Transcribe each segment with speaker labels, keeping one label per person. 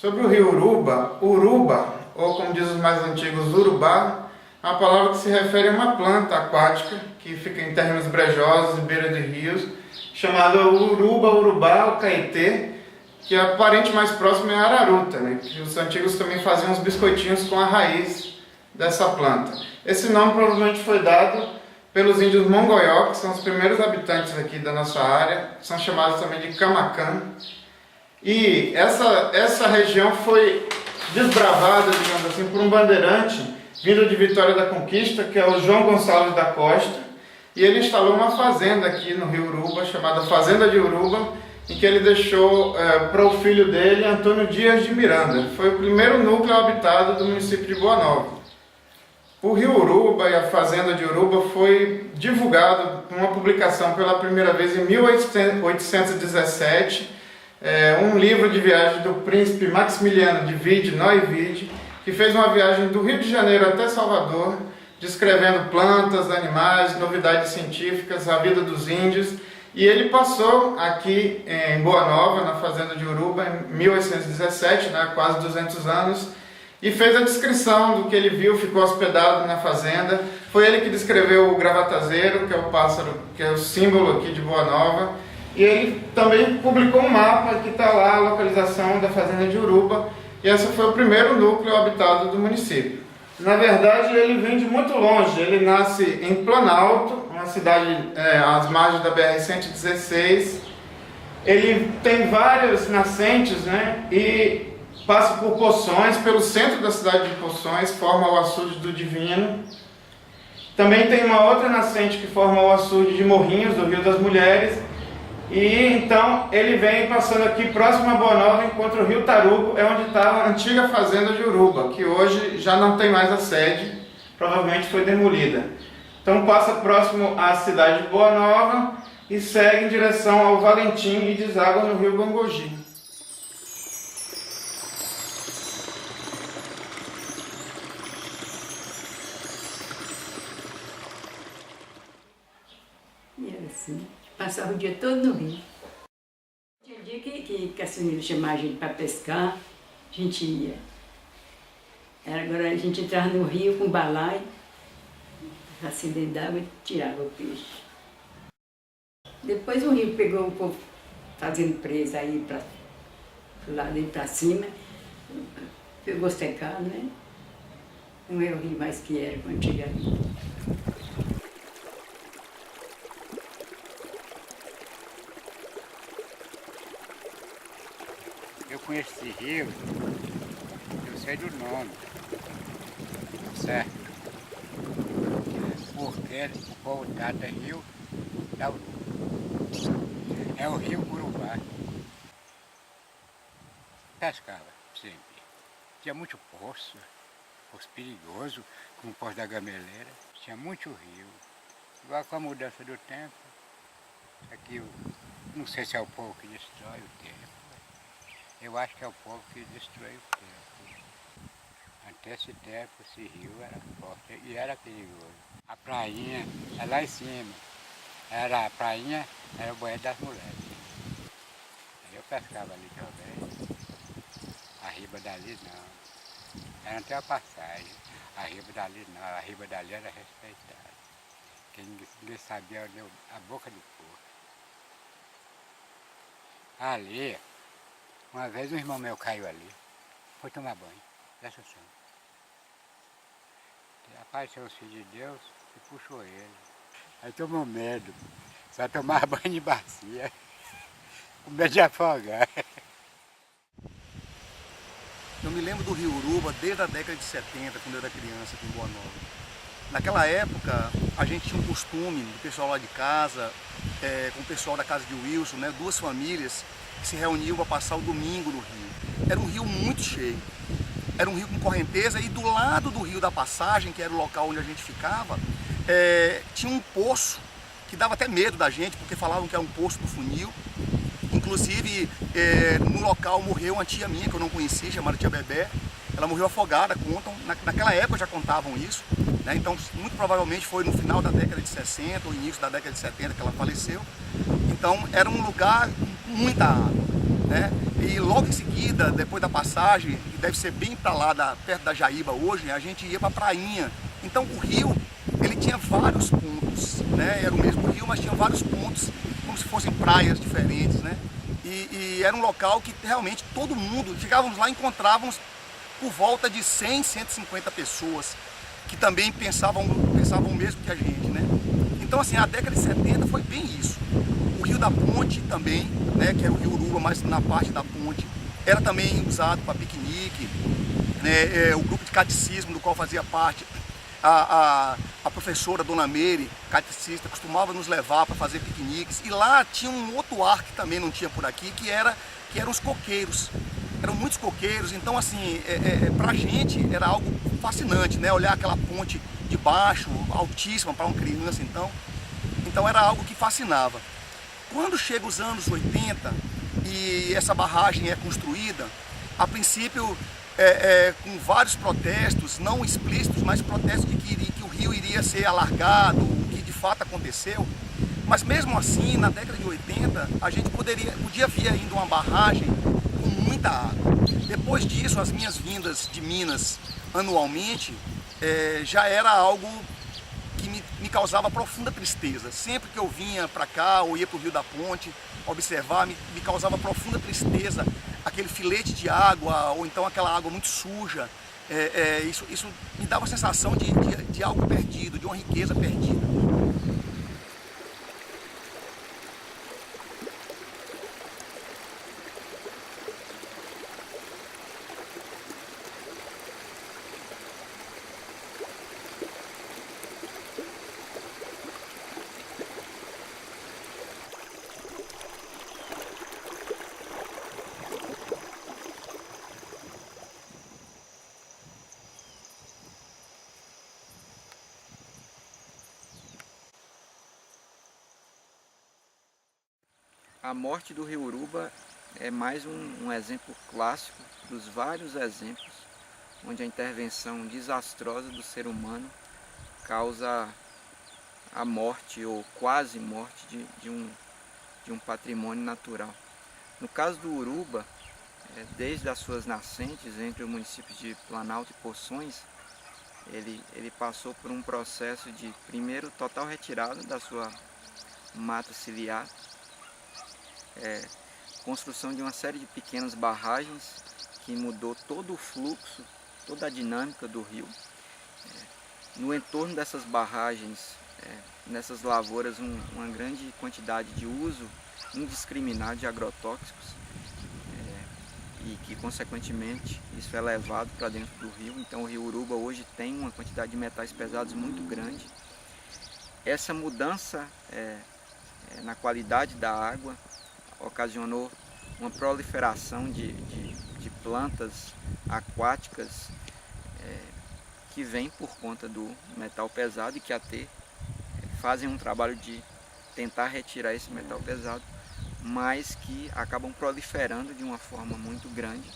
Speaker 1: Sobre o rio Uruba, Uruba, ou como diz os mais antigos, Urubá, é uma palavra que se refere a uma planta aquática que fica em terrenos brejosos e beira de rios, chamada Uruba, Urubá ou Caetê, que a parente mais próxima é a araruta, né? Que os antigos também faziam uns biscoitinhos com a raiz dessa planta. Esse nome provavelmente foi dado pelos índios Mongoió, que são os primeiros habitantes aqui da nossa área, são chamados também de Camacan. E essa região foi desbravada, digamos assim, por um bandeirante vindo de Vitória da Conquista, que é o João Gonçalves da Costa, e ele instalou uma fazenda aqui no rio Uruba, chamada Fazenda de Uruba, em que ele deixou para o filho dele, Antônio Dias de Miranda. Foi o primeiro núcleo habitado do município de Boa Nova. O rio Uruba e a Fazenda de Uruba foi divulgado por uma publicação pela primeira vez em 1817, um livro de viagem do príncipe Maximiliano de Wied-Neuwied, que fez uma viagem do Rio de Janeiro até Salvador, descrevendo plantas, animais, novidades científicas, a vida dos índios. E ele passou aqui em Boa Nova, na Fazenda de Uruba, em 1817, né, quase 200 anos, e fez a descrição do que ele viu, ficou hospedado na fazenda. Foi ele que descreveu o gravatazeiro, que é o pássaro, que é o símbolo aqui de Boa Nova. E ele também publicou um mapa que está lá, a localização da Fazenda de Uruba, e esse foi o primeiro núcleo habitado do município. Na verdade, ele vem de muito longe. Ele nasce em Planalto, uma cidade às margens da BR-116. Ele tem várias nascentes, né? E passa por Poções, pelo centro da cidade de Poções, forma o açude do Divino. Também tem uma outra nascente que forma o açude de Morrinhos, do Rio das Mulheres. E então ele vem passando aqui próximo a Boa Nova, encontra o rio Tarugo, é onde está a antiga fazenda de Uruba, que hoje já não tem mais a sede, provavelmente foi demolida. Então passa próximo à cidade de Boa Nova e segue em direção ao Valentim e deságua no rio Gongogi.
Speaker 2: E era assim. Passava o dia todo no rio. Tinha dia que a senhora chamava a gente para pescar, a gente ia. Agora a gente entrava no rio com balaio, acendendo d'água e tirava o peixe. Depois o rio pegou o povo fazendo presa aí para o lado e para cima, pegou secado, né? Não é o rio mais que era antigamente.
Speaker 3: Eu conheço esse rio, eu sei do nome, certo? Porque o povo trata rio da Uruba. É o rio Urubá. Pescava sempre. Tinha muito poço perigoso, como o poço da Gameleira. Tinha muito rio. Agora com a mudança do tempo, aqui não sei se é o povo que destrói o tempo. Eu acho que é o povo que destrói o tempo. Até esse tempo, esse rio era forte e era perigoso. A prainha é lá em cima. A prainha era o banheiro das mulheres. Eu pescava ali também. A riba dali não. Era até a passagem. A riba dali não. A riba dali era respeitada. Porque ninguém sabia onde a boca do povo. Ali. Uma vez um irmão meu caiu ali, foi tomar banho, presta atenção. Apareceu o Filho de Deus e puxou ele. Aí tomou medo, só tomava banho de bacia, com medo de afogar.
Speaker 4: Eu me lembro do rio Uruba desde a década de 70, quando eu era criança aqui em Boa Nova. Naquela época, a gente tinha um costume, do pessoal lá de casa, com o pessoal da casa de Wilson, né, duas famílias, que se reuniam para passar o domingo no rio. Era um rio muito cheio, era um rio com correnteza e do lado do rio da passagem, que era o local onde a gente ficava, tinha um poço que dava até medo da gente, porque falavam que era um poço do funil. Inclusive, no local morreu uma tia minha que eu não conhecia, chamada Tia Bebé. Ela morreu afogada, contam, naquela época já contavam isso, né? Então muito provavelmente foi no final da década de 60 ou início da década de 70 que ela faleceu. Então era um lugar com muita água. né? E logo em seguida, depois da passagem, que deve ser bem para lá, perto da Jaíba hoje, a gente ia para a prainha. Então o rio, ele tinha vários pontos, né? Era o mesmo rio, mas tinha vários pontos, como se fossem praias diferentes, né? E era um local que realmente todo mundo, chegávamos lá e encontrávamos por volta de 100, 150 pessoas que também pensavam o mesmo que a gente, né? Então assim, a década de 70 foi bem isso. O Rio da Ponte também, né, que era o Rio Uruba, mas na parte da ponte, era também usado para piquenique, né? O grupo de catecismo do qual fazia parte, a professora Dona Meire, catequista, costumava nos levar para fazer piqueniques. E lá tinha um outro ar que também não tinha por aqui, que eram os coqueiros. Eram muitos coqueiros, então assim, pra gente era algo fascinante, né? Olhar aquela ponte de baixo, altíssima para uma criança, então era algo que fascinava. Quando chega os anos 80 e essa barragem é construída, a princípio com vários protestos, não explícitos, mas protestos de que o rio iria ser alargado, o que de fato aconteceu. Mas mesmo assim, na década de 80, a gente podia vir ainda uma barragem com muita água. Depois disso, as minhas vindas de Minas anualmente já era algo que me causava profunda tristeza. Sempre que eu vinha para cá ou ia para o Rio da Ponte observar, me causava profunda tristeza aquele filete de água ou então aquela água muito suja. Isso me dava a sensação de algo perdido, de uma riqueza perdida.
Speaker 5: A morte do rio Uruba é mais um exemplo clássico dos vários exemplos onde a intervenção desastrosa do ser humano causa a morte ou quase morte de um patrimônio natural. No caso do Uruba, desde as suas nascentes entre os municípios de Planalto e Poções, ele passou por um processo de, primeiro, total retirada da sua mata ciliar, construção de uma série de pequenas barragens que mudou todo o fluxo, toda a dinâmica do rio. No entorno dessas barragens, nessas lavouras, uma grande quantidade de uso indiscriminado de agrotóxicos e que, consequentemente, isso é levado para dentro do rio. Então, o rio Uruba hoje tem uma quantidade de metais pesados muito grande. Essa mudança na qualidade da água ocasionou uma proliferação de plantas aquáticas que vêm por conta do metal pesado e que até fazem um trabalho de tentar retirar esse metal pesado, mas que acabam proliferando de uma forma muito grande,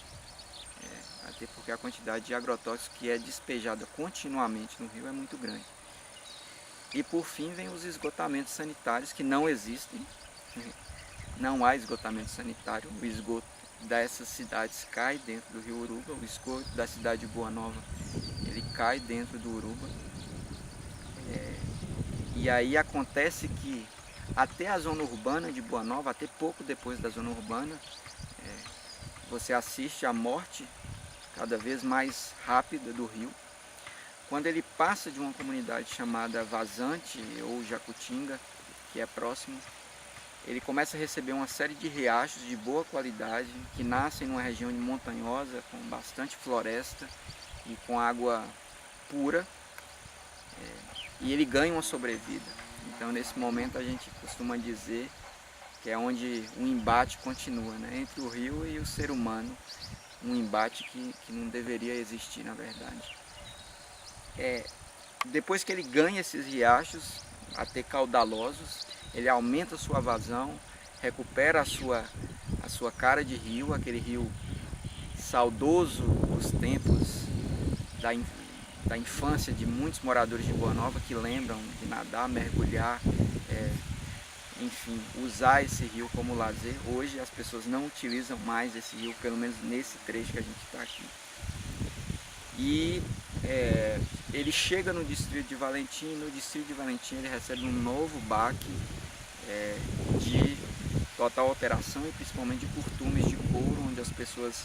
Speaker 5: até porque a quantidade de agrotóxicos que é despejada continuamente no rio é muito grande. E por fim vem os esgotamentos sanitários que não existem. Não há esgotamento sanitário, o esgoto dessas cidades cai dentro do rio Uruba, o esgoto da cidade de Boa Nova, ele cai dentro do Uruba. E aí acontece que até a zona urbana de Boa Nova, até pouco depois da zona urbana, você assiste à morte cada vez mais rápida do rio. Quando ele passa de uma comunidade chamada Vazante ou Jacutinga, que é próximo, ele começa a receber uma série de riachos de boa qualidade que nascem numa região montanhosa com bastante floresta e com água pura, e ele ganha uma sobrevida. Então, nesse momento, a gente costuma dizer que é onde o embate continua, né? Entre o rio e o ser humano, um embate que não deveria existir, na verdade. Depois que ele ganha esses riachos, até caudalosos, ele aumenta a sua vazão, recupera a sua cara de rio, aquele rio saudoso dos tempos da infância de muitos moradores de Boa Nova que lembram de nadar, mergulhar enfim, usar esse rio como lazer. Hoje as pessoas não utilizam mais esse rio, pelo menos nesse trecho que a gente está aqui. E ele chega no distrito de Valentim, e no distrito de Valentim ele recebe um novo baque de total alteração e principalmente de curtumes de couro, onde as pessoas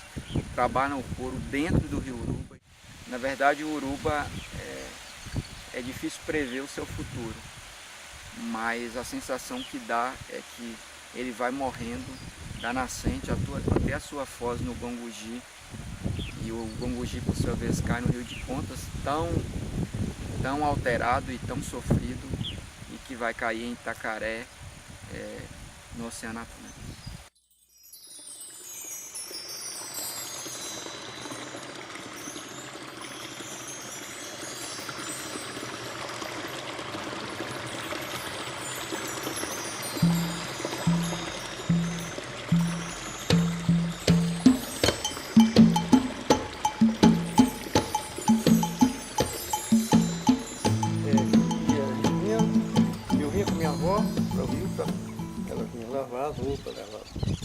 Speaker 5: trabalham o couro dentro do rio Uruba. Na verdade, o Uruba é difícil prever o seu futuro, mas a sensação que dá é que ele vai morrendo da nascente até a sua foz no Gongogi, e o Gongogi, por sua vez, cai no Rio de Contas tão alterado e tão sofrido, e que vai cair em Itacaré, no Oceano Atlântico.
Speaker 6: Eu vinha com minha avó para o rio, ela vinha lavar as roupas,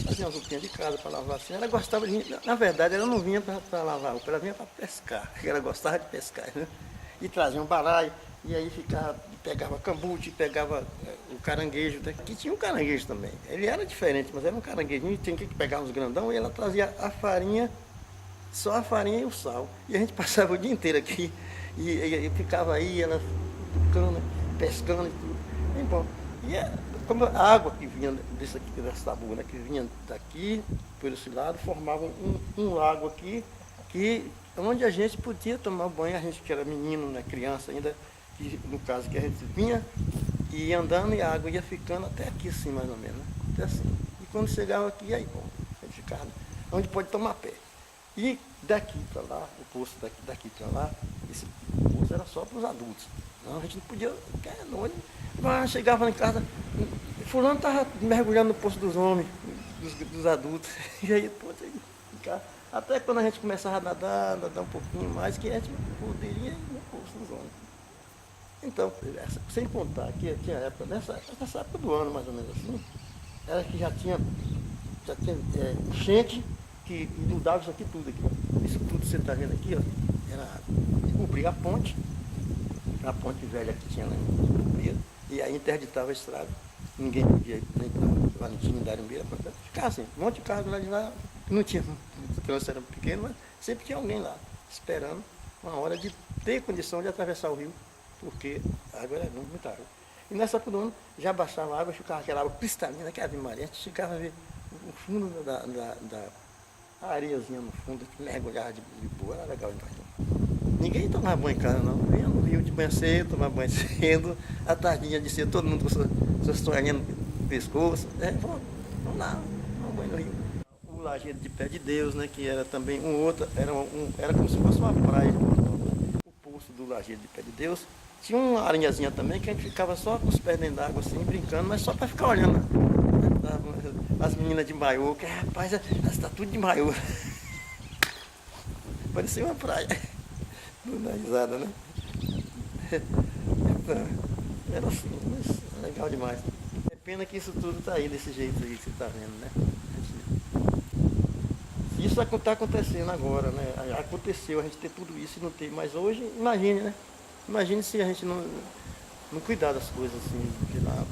Speaker 6: fazia umas roupinhas de casa para lavar assim. Ela gostava de vir, na verdade ela não vinha para lavar roupa, ela vinha para pescar, porque ela gostava de pescar, né? E trazia um balaio, e aí pegava cambuti, pegava o caranguejo, que tinha um caranguejo também. Ele era diferente, mas era um caranguejinho, tinha que pegar uns grandão, e ela trazia a farinha, só a farinha e o sal. E a gente passava o dia inteiro aqui, e ficava aí, ela pescando e tudo. E, bom, como a água que vinha dessa tabu, né, que vinha daqui, por esse lado, formava um lago aqui, onde a gente podia tomar banho, a gente que era menino, né, criança ainda, que, no caso que a gente vinha e ia andando e a água ia ficando até aqui assim, mais ou menos, né? Até assim. E quando chegava aqui, aí bom, a gente ficava onde pode tomar pé. E daqui para lá, o poço daqui para lá, esse poço era só para os adultos. Não, a gente não podia ficar à noite. Mas chegava em casa, fulano estava mergulhando no poço dos homens, dos adultos. E aí, pô, ficar. Até quando a gente começava a nadar um pouquinho mais, que a gente poderia ir no poço dos homens. Então, sem contar que tinha época, nessa época do ano, mais ou menos assim, era que já tinha enchente que inundava isso aqui tudo aqui. Isso tudo que você está vendo aqui, ó, era cobrir a ponte velha que tinha lá em e aí interditava a estrada. Ninguém podia ir nem para Valentim, Darimbeira, ficava assim, um monte de carro lá de lá, não tinha, os crianças eram pequenos, mas sempre tinha alguém lá, esperando uma hora de ter condição de atravessar o rio, porque a água era muita água. E nessa época do ano já baixava a água, ficava aquela água cristalina, aquela Ave Maria, a gente ficava a ver o fundo da areiazinha no fundo, que mergulhava de boa, era legal demais. Ninguém tomava banho em casa, não. Vinha no rio de manhã cedo, tomava banho cedo, à tardinha de cedo, todo mundo com suas toalhinhas no pescoço. Vamos lá, tomar banho no rio. O Lajedo de Pé de Deus, né, que era também era como se fosse uma praia. O poço do Lajedo de Pé de Deus tinha uma aranhazinha também, que a gente ficava só com os pés dentro d'água assim, brincando, mas só para ficar olhando. As meninas de maiô, que rapaz, elas estão tudo de maiô. Parecia uma praia. Na risada, né? Então, era assim, mas legal demais. É pena que isso tudo está aí desse jeito aí que você está vendo, né? Isso está acontecendo agora, né? Aconteceu a gente ter tudo isso e não ter, mas hoje, imagine, né? Imagine se a gente não cuidar das coisas assim, de lá.